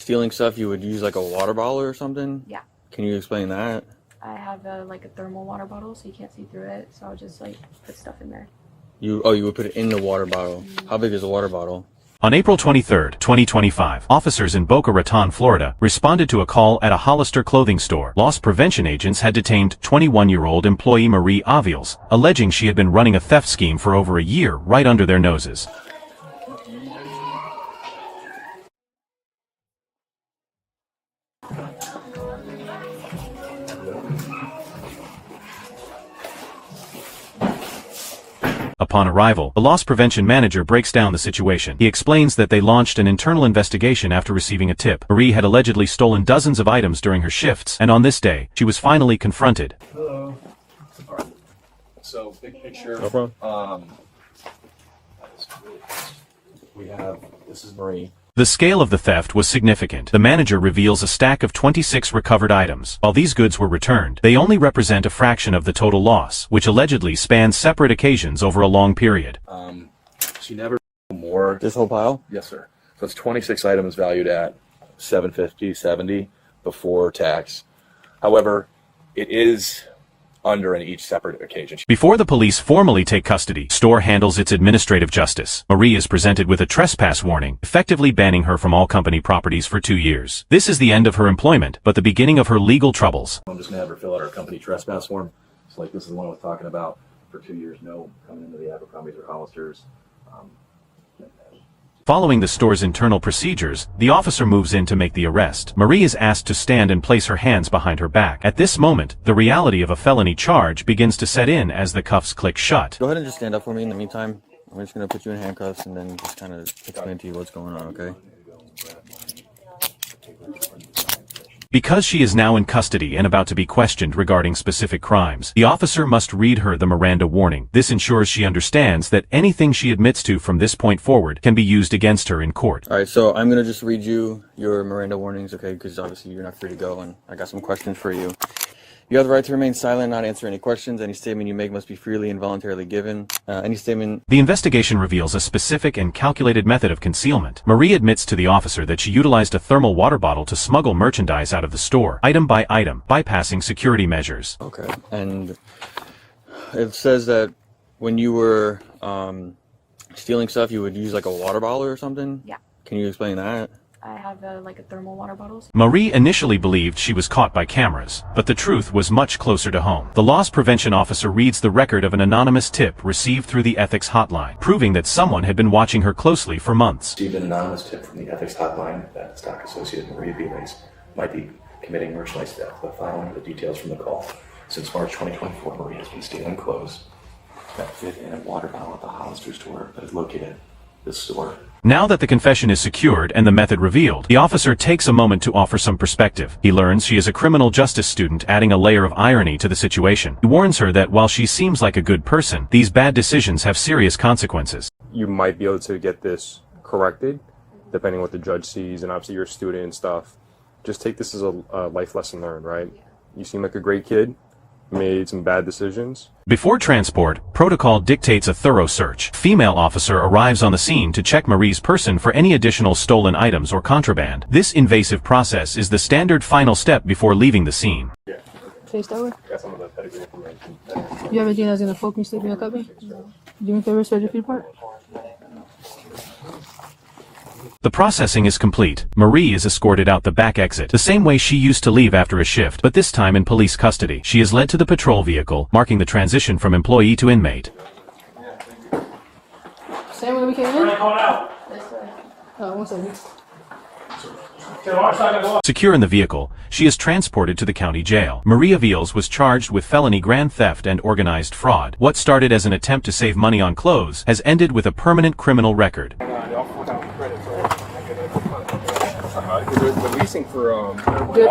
stealing stuff, you would use like a water bottle or something? Yeah. Can you explain that? I have like a thermal water bottle, so you can't see through it. So I'll just like put stuff in there. You would put it in the water bottle. How big is a water bottle? On April 23, 2025, officers in Boca Raton, Florida, responded to a call at a Hollister clothing store. Loss prevention agents had detained 21-year-old employee Marie Aviles, alleging she had been running a theft scheme for over a year right under their noses. Upon arrival, the loss prevention manager breaks down the situation. He explains that they launched an internal investigation after receiving a tip. Marie had allegedly stolen dozens of items during her shifts, and on this day, she was finally confronted. Hello. All right. So, big picture. No problem. This is Marie. The scale of the theft was significant. The manager reveals a stack of 26 recovered items. While these goods were returned, they only represent a fraction of the total loss, which allegedly spans separate occasions over a long period. She never more. This whole pile? Yes, sir. So it's 26 items valued at $750, $70 before tax. However, it is under in each separate occasion. Before the police formally take custody, store handles its administrative justice. Marie is presented with a trespass warning, effectively banning her from all company properties for 2 years. This is the end of her employment, but the beginning of her legal troubles. I'm just going to have her fill out our company trespass form. So like this is the one I was talking about. For 2 years, no coming into the Abercrombies or Hollisters. Following the store's internal procedures, the officer moves in to make the arrest. Marie is asked to stand and place her hands behind her back. At this moment, the reality of a felony charge begins to set in as the cuffs click shut. Go ahead and just stand up for me in the meantime. I'm just going to put you in handcuffs and then just kind of explain to you what's going on, okay? Because she is now in custody and about to be questioned regarding specific crimes, the officer must read her the Miranda warning. This ensures she understands that anything she admits to from this point forward can be used against her in court. All right, so I'm going to just read you your Miranda warnings, okay? Because obviously you're not free to go, and I got some questions for you. You have the right to remain silent, not answer any questions. Any statement you make must be freely and voluntarily given. Any statement... The investigation reveals a specific and calculated method of concealment. Marie admits to the officer that she utilized a thermal water bottle to smuggle merchandise out of the store, item by item, bypassing security measures. Okay, and it says that when you were stealing stuff, you would use like a water bottle or something? Yeah. Can you explain that? I have like a thermal water bottle. Marie initially believed she was caught by cameras, but the truth was much closer to home. The loss prevention officer reads the record of an anonymous tip received through the ethics hotline, proving that someone had been watching her closely for months. Received an anonymous tip from the ethics hotline that stock associate Marie Aviles might be committing merchandise theft. The following are the details from the call. Since March 2024, Marie has been stealing clothes that fit in a water bottle at the Hollister store that is located at this store. Now that the confession is secured and the method revealed, the officer takes a moment to offer some perspective. He learns she is a criminal justice student, adding a layer of irony to the situation. He warns her that while she seems like a good person, these bad decisions have serious consequences. You might be able to get this corrected, depending on what the judge sees, and obviously you're a student and stuff. Just take this as a life lesson learned, right? You seem like a great kid, made some bad decisions. Before transport, protocol dictates a thorough search. Female officer arrives on the scene to check Marie's person for any additional stolen items or contraband. This invasive process is the standard final step before leaving the scene. Face that way. Got some of the pedigree information. You have anything that's gonna poke me, stick me, or cut me? Do me a favor, spread your feet apart. The processing is complete. Marie is escorted out the back exit, the same way she used to leave after a shift, but this time in police custody. She is led to the patrol vehicle, marking the transition from employee to inmate. Same way we came in? Oh, 1 second. Secure in the vehicle, she is transported to the county jail. Marie Aviles was charged with felony grand theft and organized fraud. What started as an attempt to save money on clothes has ended with a permanent criminal record. The leasing for Good.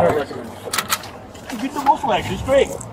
Get the Volkswagen straight.